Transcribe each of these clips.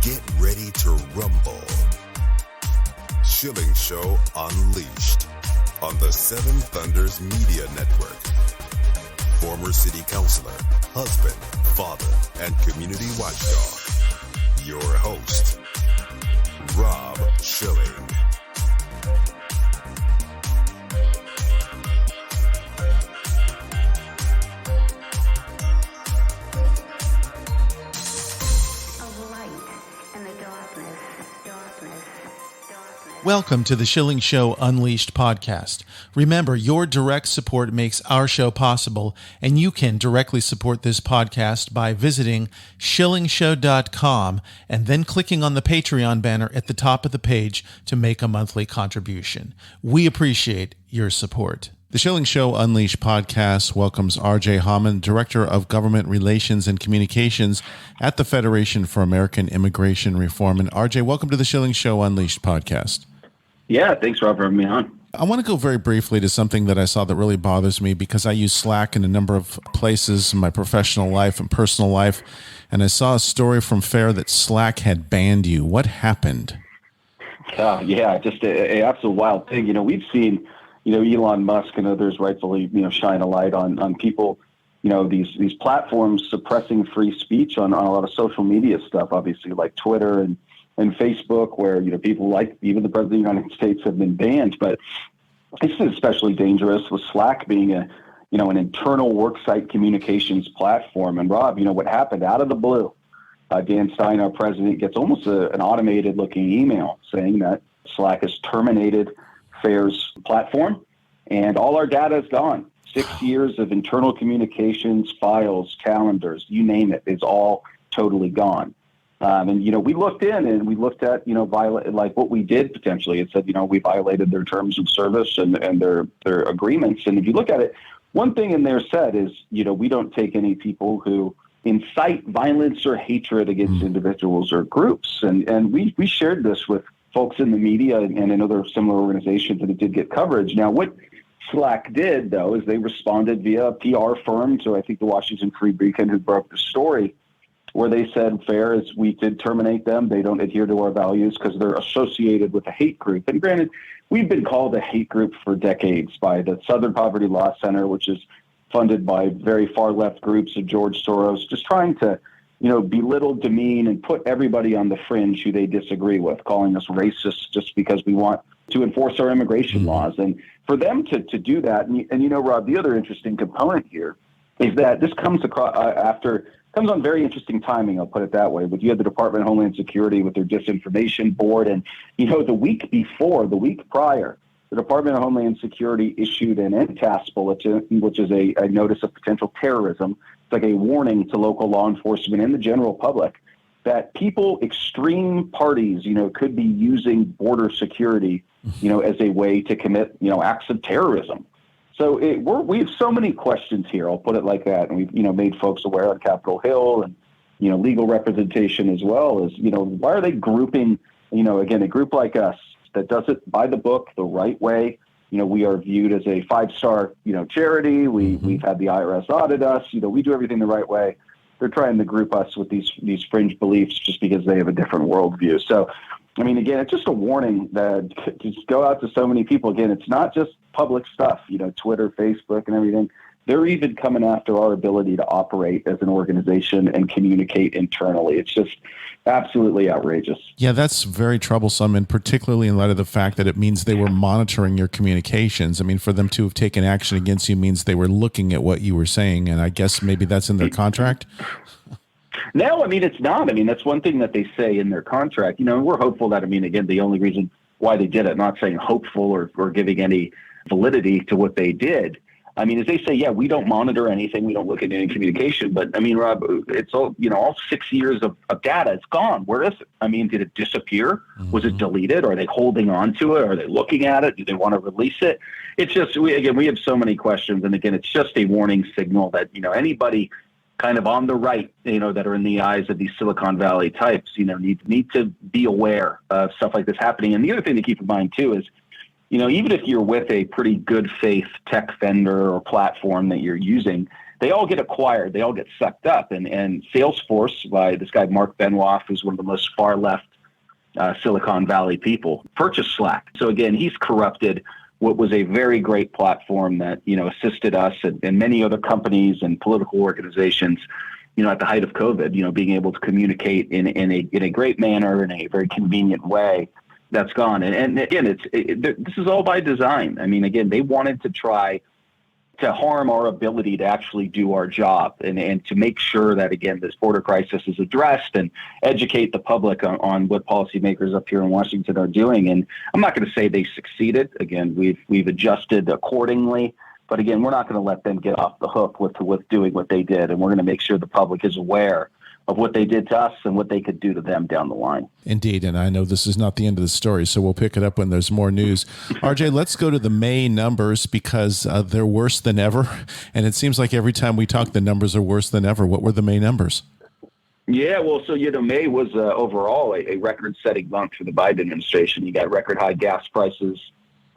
Get ready to rumble. Schilling Show Unleashed on the Seven Thunders Media Network. Former city councilor, husband, father, and community watchdog. Your host, Rob Schilling. Welcome to the Schilling Show Unleashed Podcast. Remember, your direct support makes our show possible, and you can directly support this podcast by visiting shillingshow.com and then clicking on the Patreon banner at the top of the page to make a monthly contribution. We appreciate your support. The Schilling Show Unleashed podcast welcomes RJ Hauman, Director of Government Relations and Communications at the Federation for American Immigration Reform. And RJ, welcome to the Schilling Show Unleashed podcast. Yeah, thanks, Rob, for having me on. I want to go very briefly to something that I saw that really bothers me because I use Slack in a number of places in my professional life and personal life. And I saw a story from FAIR that Slack had banned you. What happened? Yeah, just an absolute wild thing. You know, we've seen, Elon Musk and others rightfully, shine a light on people, these platforms suppressing free speech on a lot of social media stuff, obviously, like Twitter and Facebook, where, people like even the President of the United States have been banned. But this is especially dangerous with Slack being an internal worksite communications platform. And Rob, what happened out of the blue? Dan Stein, our president, gets almost an automated looking email saying that Slack has terminated FAIR's platform and all our data is gone. 6 years of internal communications, files, calendars, you name it, is all totally gone. And we looked in and we looked at, like what we did potentially. It said, we violated their terms of service and their agreements. And if you look at it, one thing in there said is, we don't take any people who incite violence or hatred against individuals or groups. And we shared this with folks in the media and in other similar organizations, and it did get coverage. Now, what Slack did, though, is they responded via a PR firm to, I think, the Washington Free Beacon, who broke the story, where they said, FAIR, is we did terminate them. They don't adhere to our values because they're associated with a hate group. And granted, we've been called a hate group for decades by the Southern Poverty Law Center, which is funded by very far left groups of George Soros, just trying to, belittle, demean, and put everybody on the fringe who they disagree with, calling us racist just because we want to enforce our immigration laws. And for them to do that, and Rob, the other interesting component here is that this comes comes on very interesting timing, I'll put it that way. But you had the Department of Homeland Security with their disinformation board. And, the week prior, the Department of Homeland Security issued an NTAS bulletin, which is a notice of potential terrorism. It's like a warning to local law enforcement and the general public that extreme parties, could be using border security, as a way to commit, acts of terrorism. So we have so many questions here. I'll put it like that. And we've, made folks aware on Capitol Hill and, legal representation as well as, why are they grouping, again, a group like us that does it by the book the right way? We are viewed as a 5-star, charity. We've had the IRS audit us. We do everything the right way. They're trying to group us with these fringe beliefs just because they have a different worldview. So, again, it's just a warning that just go out to so many people. Again, it's not just public stuff, Twitter, Facebook, and everything. They're even coming after our ability to operate as an organization and communicate internally. It's just absolutely outrageous. Yeah, that's very troublesome, and particularly in light of the fact that it means they were monitoring your communications. For them to have taken action against you means they were looking at what you were saying, and I guess maybe that's in their contract? No, it's not. That's one thing that they say in their contract. We're hopeful that, again, the only reason why they did it, not saying hopeful or giving any validity to what they did, is they say, yeah, we don't monitor anything. We don't look at any communication. But, Rob, it's all, all 6 years of data, it's gone. Where is it? Did it disappear? Was it deleted? Are they holding on to it? Are they looking at it? Do they want to release it? It's just, we have so many questions. And again, it's just a warning signal that, anybody kind of on the right, that are in the eyes of these Silicon Valley types, need to be aware of stuff like this happening. And the other thing to keep in mind, too, is, even if you're with a pretty good faith tech vendor or platform that you're using, they all get acquired. They all get sucked up. And Salesforce, by this guy, Mark Benoit, who's one of the most far left Silicon Valley people, purchased Slack. So again, he's corrupted what was a very great platform that, assisted us and many other companies and political organizations, at the height of COVID, being able to communicate in a great manner, in a very convenient way. That's gone. And again, this is all by design. I mean, again, they wanted to try to harm our ability to actually do our job and to make sure that, again, this border crisis is addressed and educate the public on what policymakers up here in Washington are doing. And I'm not going to say they succeeded. Again, we've adjusted accordingly. But again, we're not going to let them get off the hook with doing what they did. And we're going to make sure the public is aware of what they did to us and what they could do to them down the line. Indeed. And I know this is not the end of the story, so we'll pick it up when there's more news. RJ, let's go to the May numbers because they're worse than ever. And it seems like every time we talk, the numbers are worse than ever. What were the May numbers? Yeah, well, so, May was overall a record-setting month for the Biden administration. You got record high gas prices,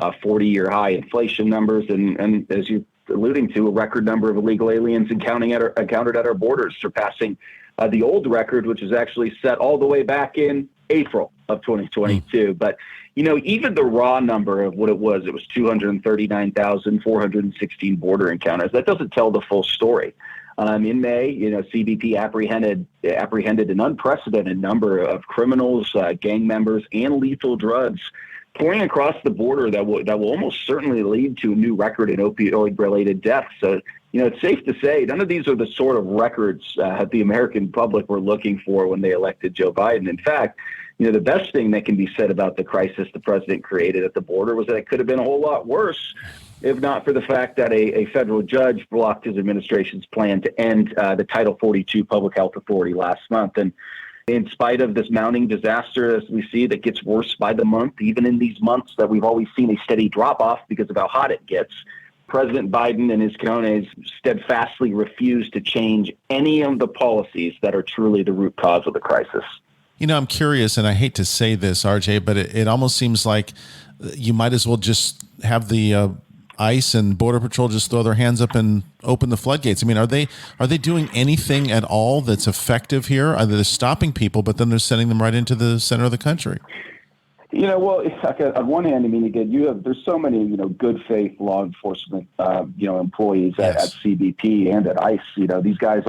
40-year high inflation numbers, and as you're alluding to, a record number of illegal aliens encountered at our borders, surpassing the old record, which is actually set all the way back in April of 2022. But, even the raw number of what it was 239,416 border encounters. That doesn't tell the full story. In May, CBP apprehended an unprecedented number of criminals, gang members, and lethal drugs pouring across the border that will almost certainly lead to a new record in opioid-related deaths. So, it's safe to say none of these are the sort of records the American public were looking for when they elected Joe Biden. In fact, the best thing that can be said about the crisis the president created at the border was that it could have been a whole lot worse if not for the fact that a federal judge blocked his administration's plan to end the Title 42 Public Health Authority last month. And in spite of this mounting disaster, as we see, that gets worse by the month, even in these months that we've always seen a steady drop-off because of how hot it gets, President Biden and his cojones steadfastly refuse to change any of the policies that are truly the root cause of the crisis. I'm curious, and I hate to say this, RJ, but it almost seems like you might as well just have the ICE and Border Patrol just throw their hands up and open the floodgates. I mean, are they doing anything at all that's effective here? They're stopping people, but then they're sending them right into the center of the country. Well, on one hand, I mean, again, there's so many, good faith law enforcement, employees at CBP and at ICE. These guys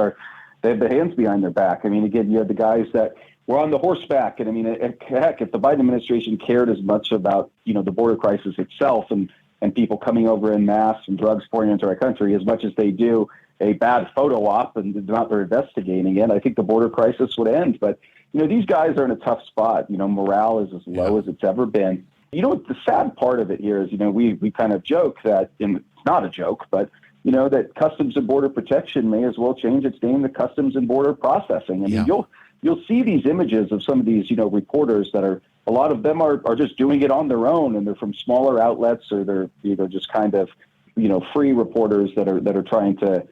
they have their hands behind their back. I mean, again, you have the guys that were on the horseback. And I mean, heck, if the Biden administration cared as much about, the border crisis itself and people coming over in mass and drugs pouring into our country as much as they do a bad photo op and not they're investigating it, I think the border crisis would end. But, these guys are in a tough spot. Morale is as low as it's ever been. The sad part of it here is, we kind of joke that, and it's not a joke, but, that Customs and Border Protection may as well change its name to Customs and Border Processing. I mean, you'll see these images of some of these, reporters that a lot of them are just doing it on their own, and they're from smaller outlets, or they're just kind of, free reporters that are trying to,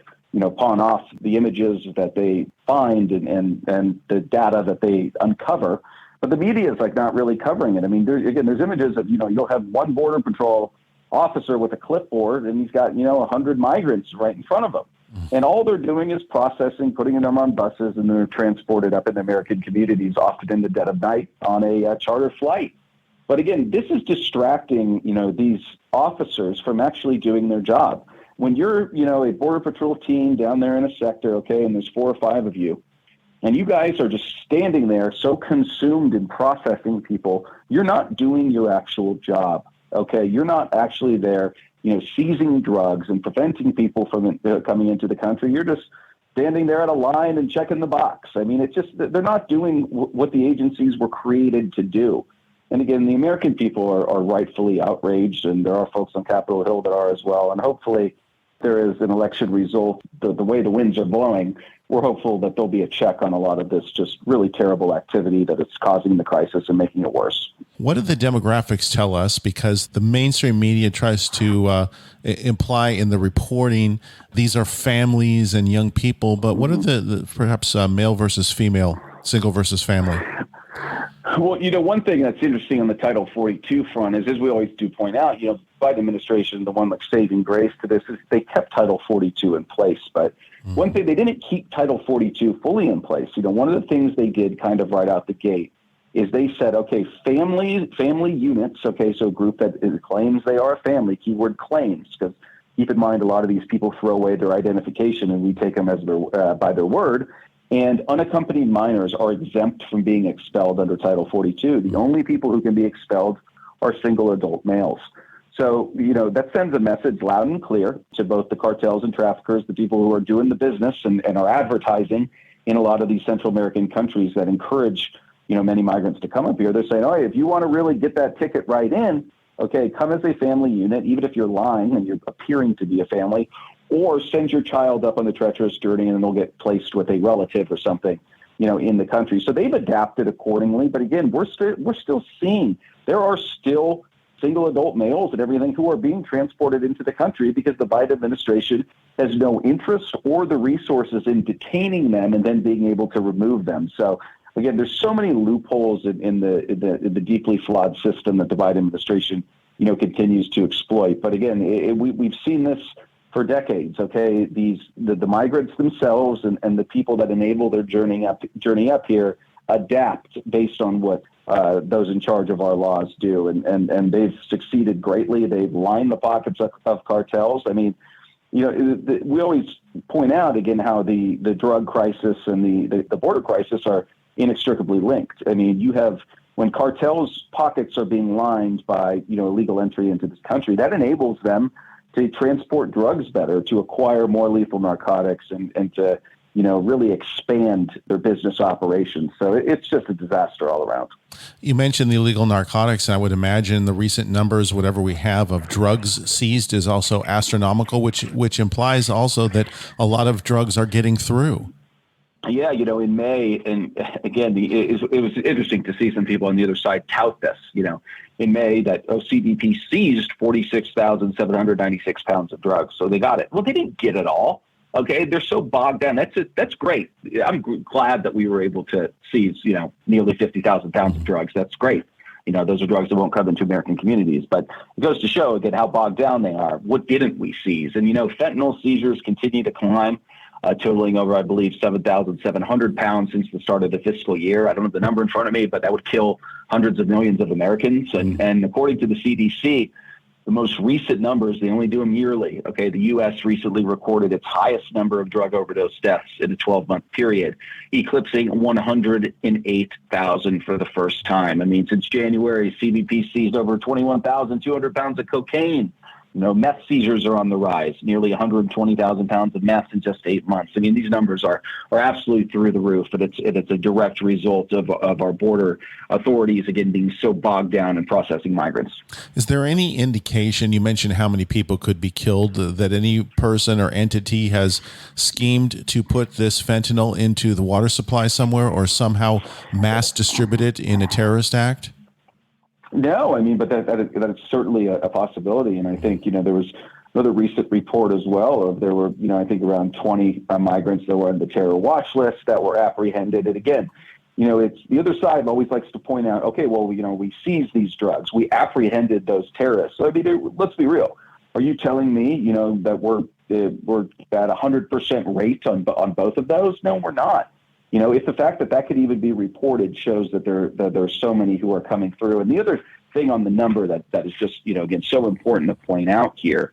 pawn off the images that they find and the data that they uncover. But the media is not really covering it. I mean, there's images of, you'll have one Border Patrol officer with a clipboard, and he's got, 100 migrants right in front of him. And all they're doing is processing, putting them on buses, and they're transported up in American communities, often in the dead of night on a charter flight. But again, this is distracting, these officers from actually doing their job. When you're, a Border Patrol team down there in a sector, okay, and there's 4 or 5 of you, and you guys are just standing there so consumed in processing people, you're not doing your actual job, okay? You're not actually there seizing drugs and preventing people from coming into the country. You're just standing there at a line and checking the box. I mean, it's just, they're not doing what the agencies were created to do. And again, the American people are rightfully outraged, and there are folks on Capitol Hill that are as well. And hopefully there is an election result. The way the winds are blowing, we're hopeful that there'll be a check on a lot of this just really terrible activity that is causing the crisis and making it worse. What do the demographics tell us? Because the mainstream media tries to imply in the reporting these are families and young people, but what are the perhaps male versus female, single versus family? Well, one thing that's interesting on the Title 42 front is, as we always do point out, Biden administration, the one like saving grace to this is they kept Title 42 in place. But one thing, they didn't keep Title 42 fully in place. One of the things they did kind of right out the gate is they said, okay, family units, okay, so a group that claims they are a family, keyword claims, because keep in mind a lot of these people throw away their identification and we take them as by their word. And unaccompanied minors are exempt from being expelled under Title 42. The only people who can be expelled are single adult males. So, that sends a message loud and clear to both the cartels and traffickers, the people who are doing the business and are advertising in a lot of these Central American countries that encourage, many migrants to come up here. They're saying, all right, if you want to really get that ticket right in, okay, come as a family unit, even if you're lying and you're appearing to be a family, or send your child up on the treacherous journey and they'll get placed with a relative or something, in the country. So they've adapted accordingly. But again, we're still seeing there are still single adult males and everything who are being transported into the country because the Biden administration has no interest or the resources in detaining them and then being able to remove them. So again, there's so many loopholes in the deeply flawed system that the Biden administration, continues to exploit. But again, we've seen this for decades. Okay, the migrants themselves and the people that enable their journey up here adapt based on what those in charge of our laws do, and they've succeeded greatly. They've lined the pockets of cartels. I mean, we always point out again how the drug crisis and the border crisis are inextricably linked. I mean, you have when cartels' pockets are being lined by illegal entry into this country, that enables them to transport drugs better, to acquire more lethal narcotics, and to really expand their business operations. So it's just a disaster all around. You mentioned the illegal narcotics, and I would imagine the recent numbers, whatever we have of drugs seized, is also astronomical, which implies also that a lot of drugs are getting through. Yeah, in May, and again, it was interesting to see some people on the other side tout this, in May that CBP seized 46,796 pounds of drugs. So they got it. Well, they didn't get it all. Okay, they're so bogged down. That's great. I'm glad that we were able to seize, nearly 50,000 pounds of drugs. That's great. Those are drugs that won't come into American communities. But it goes to show, again, how bogged down they are. What didn't we seize? And, fentanyl seizures continue to climb, totaling over, I believe, 7,700 pounds since the start of the fiscal year. I don't have the number in front of me, but that would kill hundreds of millions of Americans. And according to the CDC, the most recent numbers, they only do them yearly. Okay, the U.S. recently recorded its highest number of drug overdose deaths in a 12-month period, eclipsing 108,000 for the first time. I mean, since January, CBP seized over 21,200 pounds of cocaine. Meth seizures are on the rise, nearly 120,000 pounds of meth in just 8 months. I mean, these numbers are absolutely through the roof, but it's a direct result of our border authorities, again, being so bogged down in processing migrants. Is there any indication, you mentioned how many people could be killed, that any person or entity has schemed to put this fentanyl into the water supply somewhere or somehow mass distribute it in a terrorist act? No, I mean, but that is certainly a possibility. And I think, there was another recent report as well of there were, I think around 20 migrants that were on the terror watch list that were apprehended. And again, it's the other side always likes to point out, okay, well, we seized these drugs. We apprehended those terrorists. So, I mean, let's be real. Are you telling me, that we're at 100% rate on both of those? No, we're not. It's the fact that could even be reported shows that there are so many who are coming through. And the other thing on the number that is just, again, so important to point out here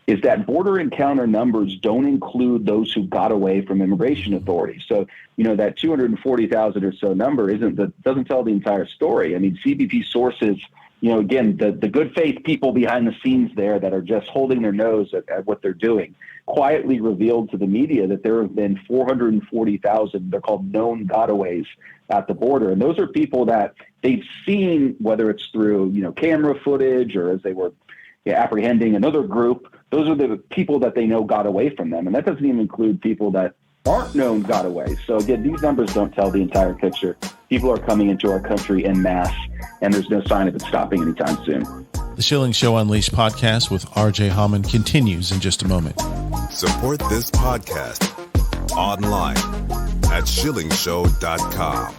is that border encounter numbers don't include those who got away from immigration authorities. So, that 240,000 or so number doesn't tell the entire story. I mean, CBP sources, again, the good faith people behind the scenes there that are just holding their nose at what they're doing, quietly revealed to the media that there have been 440,000, they're called known gotaways at the border. And those are people that they've seen, whether it's through, camera footage or as they were apprehending another group. Those are the people that they know got away from them. And that doesn't even include people that aren't known gotaways. So again, these numbers don't tell the entire picture. People are coming into our country en masse, and there's no sign of it stopping anytime soon. The Schilling Show Unleashed podcast with RJ Hauman continues in just a moment. Support this podcast online at schillingshow.com.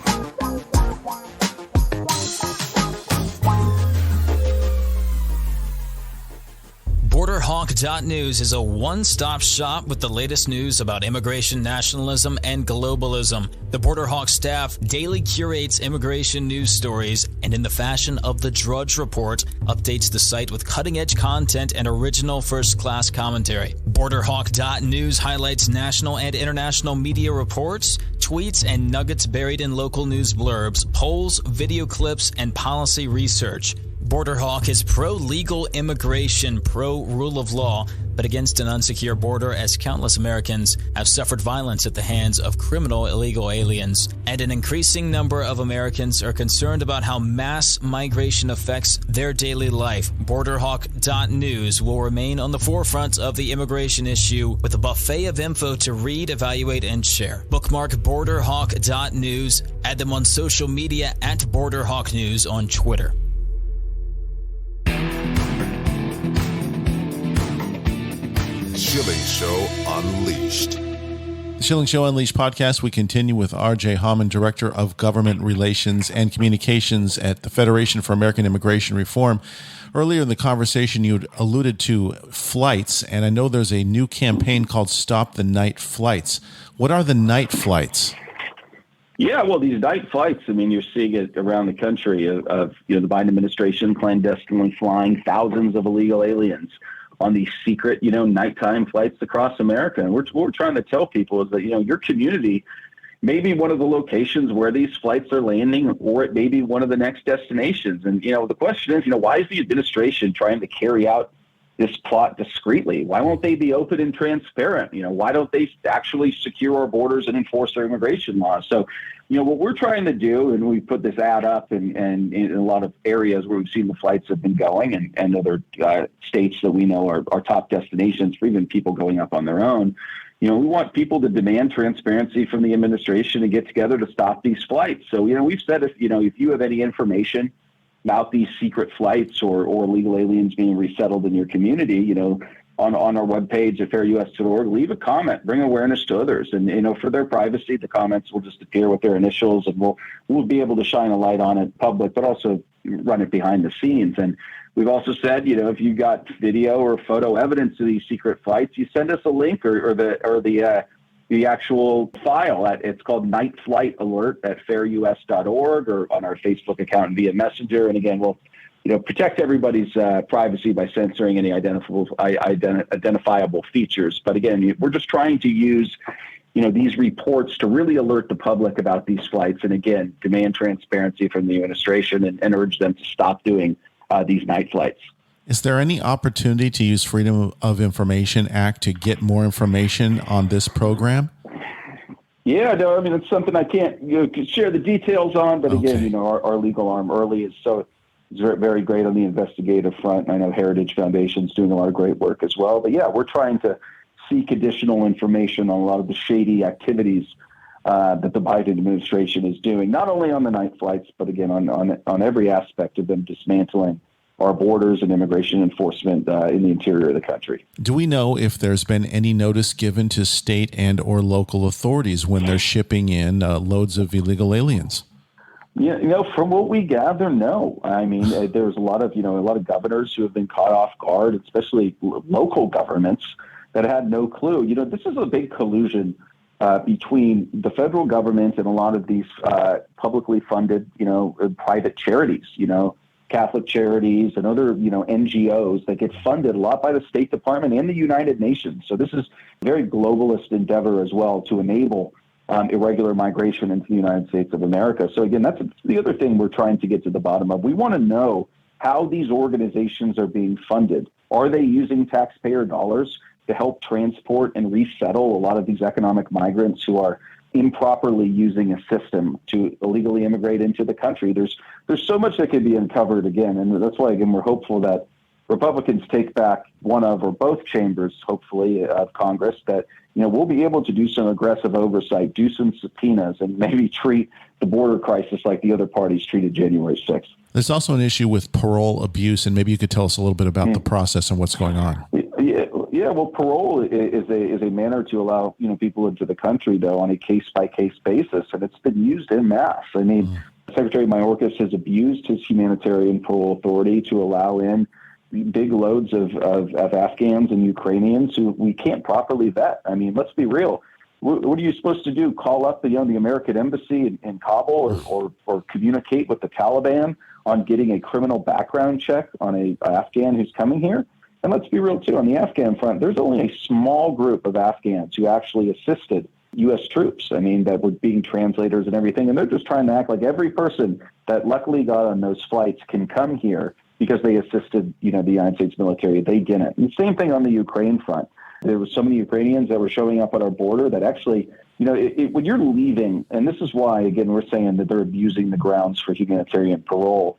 BorderHawk.news is a one-stop shop with the latest news about immigration nationalism and globalism. The BorderHawk staff daily curates immigration news stories and, in the fashion of the Drudge Report, updates the site with cutting-edge content and original first-class commentary. BorderHawk.news highlights national and international media reports, tweets, and nuggets buried in local news blurbs, polls, video clips, and policy research. BorderHawk is pro-legal immigration, pro-rule of law, but against an unsecure border, as countless Americans have suffered violence at the hands of criminal illegal aliens. And an increasing number of Americans are concerned about how mass migration affects their daily life. BorderHawk.news will remain on the forefront of the immigration issue with a buffet of info to read, evaluate, and share. Bookmark BorderHawk.news. Add them on social media at BorderHawkNews on Twitter. Schilling Show Unleashed. The Schilling Show Unleashed podcast, we continue with R.J. Hauman, Director of Government Relations and Communications at the Federation for American Immigration Reform. Earlier in the conversation, you alluded to flights, and I know there's a new campaign called Stop the Night Flights. What are the night flights? Yeah, well, these night flights, I mean, you're seeing it around the country of the Biden administration clandestinely flying thousands of illegal aliens on these secret, nighttime flights across America. And what we're trying to tell people is that, your community may be one of the locations where these flights are landing, or it may be one of the next destinations. And, the question is, why is the administration trying to carry out this plot discreetly? Why won't they be open and transparent? Why don't they actually secure our borders and enforce our immigration laws? So, what we're trying to do, and we put this ad up and in a lot of areas where we've seen the flights have been going, and other states that we know are top destinations for even people going up on their own. We want people to demand transparency from the administration and get together to stop these flights. So, we've said if you have any information about these secret flights or illegal aliens being resettled in your community, on our webpage at fairus.org, leave a comment, bring awareness to others. And, for their privacy, the comments will just appear with their initials, and we'll be able to shine a light on it public, but also run it behind the scenes. And we've also said, if you got video or photo evidence of these secret flights, you send us a link or the actual file. It's called Night Flight Alert at fairus.org, or on our Facebook account via Messenger. And again, we'll protect everybody's privacy by censoring any identifiable features. But again, we're just trying to use these reports to really alert the public about these flights, and again, demand transparency from the administration and urge them to stop doing these night flights. Is there any opportunity to use Freedom of Information Act to get more information on this program? Yeah, no, I mean, it's something I can't share the details on, but Okay. again, our legal arm early is very great on the investigative front. I know Heritage Foundation's doing a lot of great work as well. But yeah, we're trying to seek additional information on a lot of the shady activities that the Biden administration is doing, not only on the night flights, but again, on every aspect of them dismantling our borders and immigration enforcement in the interior of the country. Do we know if there's been any notice given to state and or local authorities when they're shipping in loads of illegal aliens? Yeah, from what we gather, no. I mean, there's a lot of governors who have been caught off guard, especially local governments that had no clue. This is a big collusion between the federal government and a lot of these publicly funded, private charities, Catholic charities and other, NGOs that get funded a lot by the State Department and the United Nations. So this is a very globalist endeavor as well to enable irregular migration into the United States of America. So again, that's the other thing we're trying to get to the bottom of. We want to know how these organizations are being funded. Are they using taxpayer dollars to help transport and resettle a lot of these economic migrants who are improperly using a system to illegally immigrate into the country? There's so much that could be uncovered again, and that's why, again, we're hopeful that Republicans take back one of or both chambers, hopefully, of Congress, that we'll be able to do some aggressive oversight, do some subpoenas, and maybe treat the border crisis like the other parties treated January 6th. There's also an issue with parole abuse, and maybe you could tell us a little bit about the process and what's going on. Yeah. Well, parole is a manner to allow people into the country, though, on a case-by-case basis, and it's been used en masse. I mean, Secretary Mayorkas has abused his humanitarian parole authority to allow in big loads of Afghans and Ukrainians who we can't properly vet. I mean, let's be real. What are you supposed to do? Call up the American embassy in Kabul or communicate with the Taliban on getting a criminal background check on a Afghan who's coming here? And let's be real, too. On the Afghan front, there's only a small group of Afghans who actually assisted U.S. troops. I mean, that were being translators and everything. And they're just trying to act like every person that luckily got on those flights can come here because they assisted, the United States military. They didn't. And same thing on the Ukraine front. There were so many Ukrainians that were showing up at our border that actually, when you're leaving, and this is why, again, we're saying that they're abusing the grounds for humanitarian parole.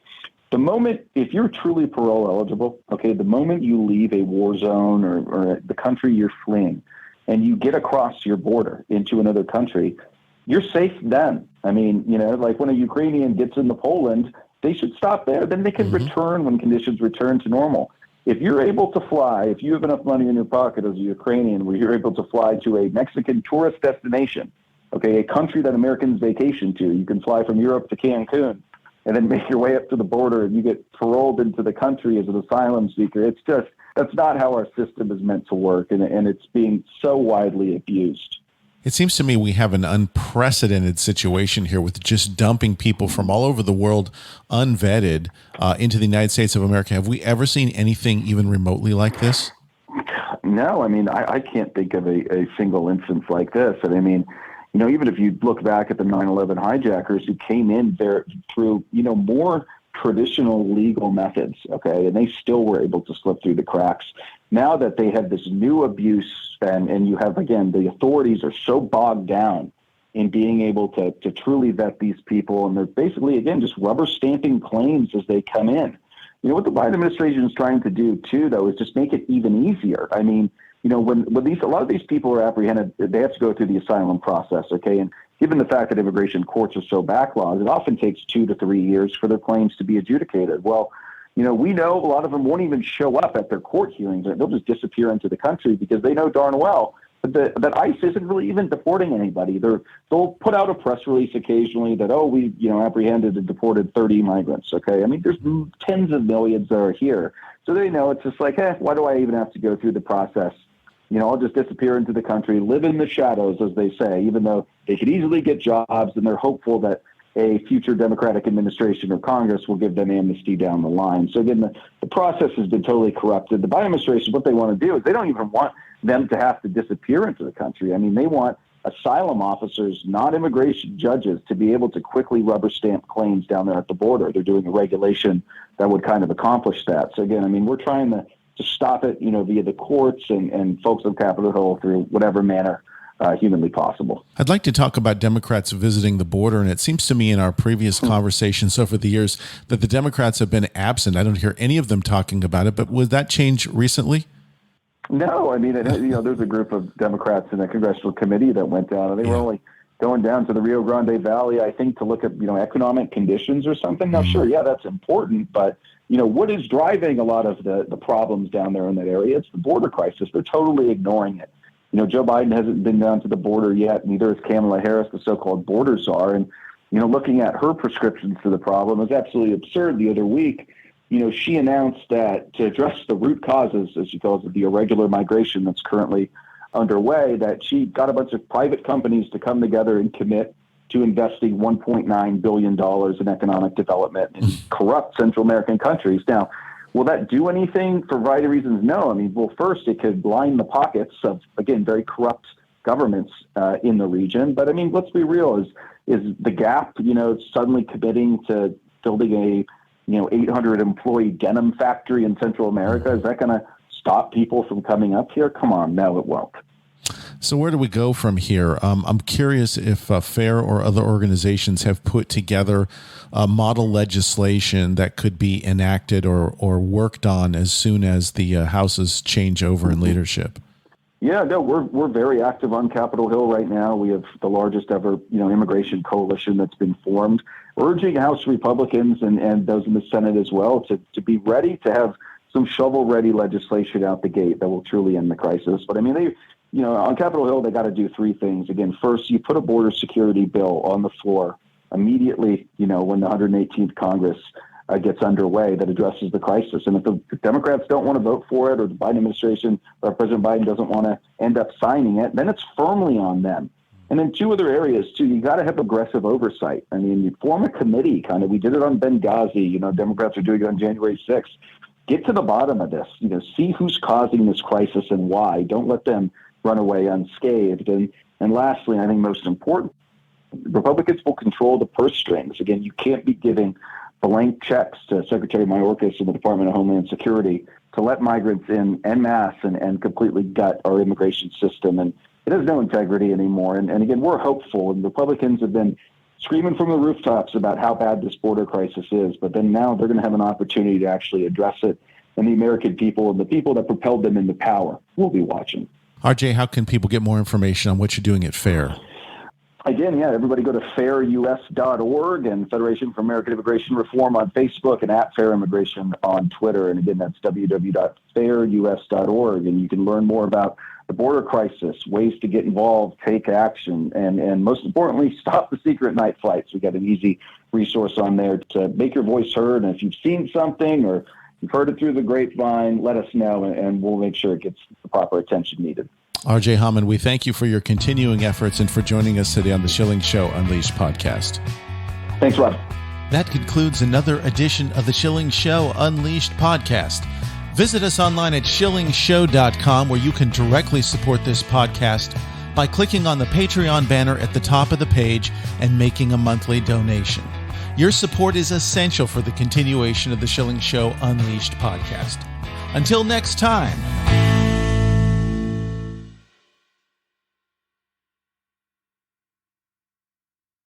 The moment, if you're truly parole eligible, okay, the moment you leave a war zone or the country you're fleeing and you get across your border into another country, you're safe then. I mean, like when a Ukrainian gets into Poland, they should stop there. Then they can return when conditions return to normal. If you're able to fly, if you have enough money in your pocket as a Ukrainian where you're able to fly to a Mexican tourist destination, okay, a country that Americans vacation to, you can fly from Europe to Cancun and then make your way up to the border and you get paroled into the country as an asylum seeker. It's just, that's not how our system is meant to work, and it's being so widely abused. It seems to me we have an unprecedented situation here with just dumping people from all over the world unvetted into the United States of America. Have we ever seen anything even remotely like this? No, I mean, I can't think of a single instance like this. And I mean, even if you look back at the 9/11 hijackers who came in there through, more traditional legal methods, okay, and they still were able to slip through the cracks. Now that they have this new abuse and you have, again, the authorities are so bogged down in being able to truly vet these people, and they're basically, again, just rubber stamping claims as they come in. What the Biden administration is trying to do, too, though, is just make it even easier. I mean, when a lot of these people are apprehended, they have to go through the asylum process, okay, and given the fact that immigration courts are so backlogged, it often takes 2 to 3 years for their claims to be adjudicated. Well, we know a lot of them won't even show up at their court hearings. They'll just disappear into the country because they know darn well that ICE isn't really even deporting anybody. They'll put out a press release occasionally that, we apprehended and deported 30 migrants, okay? I mean, there's tens of millions that are here. So they know it's just like, why do I even have to go through the process? I'll just disappear into the country, live in the shadows, as they say, even though they could easily get jobs, and they're hopeful that a future Democratic administration or Congress will give them amnesty down the line. So again, the process has been totally corrupted. The Biden administration, what they want to do is they don't even want them to have to disappear into the country. I mean, they want asylum officers, not immigration judges, to be able to quickly rubber stamp claims down there at the border. They're doing a regulation that would kind of accomplish that. So again, I mean, we're trying to stop it, via the courts and folks on Capitol Hill through whatever manner humanly possible. I'd like to talk about Democrats visiting the border, and it seems to me in our previous conversations over the years that the Democrats have been absent. I don't hear any of them talking about it, but would that change recently? No, I mean, there's a group of Democrats in a congressional committee that went down, and they were only going down to the Rio Grande Valley, I think, to look at, economic conditions or something. Now, sure, that's important, but what is driving a lot of the problems down there in that area? It's the border crisis. They're totally ignoring it. Joe Biden hasn't been down to the border yet. Neither has Kamala Harris, the so-called border czar. And, looking at her prescriptions for the problem is absolutely absurd. The other week, she announced that to address the root causes, as she calls it, the irregular migration that's currently underway, that she got a bunch of private companies to come together and commit to investing $1.9 billion in economic development in corrupt Central American countries. Now, will that do anything for a variety of reasons? No. I mean, well, first, it could line the pockets of, again, very corrupt governments in the region. But, I mean, let's be real. Is the Gap, suddenly committing to building a, 800-employee denim factory in Central America? Is that going to stop people from coming up here? Come on. No, it won't. So where do we go from here? I'm curious if FAIR or other organizations have put together model legislation that could be enacted or worked on as soon as the houses change over in leadership. Yeah, no, we're very active on Capitol Hill right now. We have the largest ever, immigration coalition that's been formed, urging House Republicans and those in the Senate as well to be ready to have some shovel-ready legislation out the gate that will truly end the crisis. But I mean, on Capitol Hill, they got to do three things. Again, first, you put a border security bill on the floor immediately, when the 118th Congress gets underway that addresses the crisis. And if the Democrats don't want to vote for it, or the Biden administration or President Biden doesn't want to end up signing it, then it's firmly on them. And then two other areas, too, you got to have aggressive oversight. I mean, you form a committee, we did it on Benghazi, Democrats are doing it on January 6th. Get to the bottom of this, see who's causing this crisis and why. Don't let them run away unscathed. And lastly, I think most important, Republicans will control the purse strings. Again, you can't be giving blank checks to Secretary Mayorkas and the Department of Homeland Security to let migrants in en masse and completely gut our immigration system. And it has no integrity anymore. And again, we're hopeful, and Republicans have been screaming from the rooftops about how bad this border crisis is, but then now they're going to have an opportunity to actually address it, and the American people and the people that propelled them into power will be watching. RJ, how can people get more information on what you're doing at FAIR? Again, everybody go to fairus.org and Federation for American Immigration Reform on Facebook and at Fair Immigration on Twitter. And again, that's www.fairus.org, and you can learn more about the border crisis, ways to get involved, take action, and most importantly, stop the secret night flights. We got an easy resource on there to make your voice heard. And if you've seen something or you've heard it through the grapevine, let us know, and we'll make sure it gets the proper attention needed. RJ Hauman, we thank you for your continuing efforts and for joining us today on the Schilling Show Unleashed podcast. Thanks, Rob. That concludes another edition of the Schilling Show Unleashed podcast. Visit us online at schillingshow.com, where you can directly support this podcast by clicking on the Patreon banner at the top of the page and making a monthly donation. Your support is essential for the continuation of the Schilling Show Unleashed podcast. Until next time.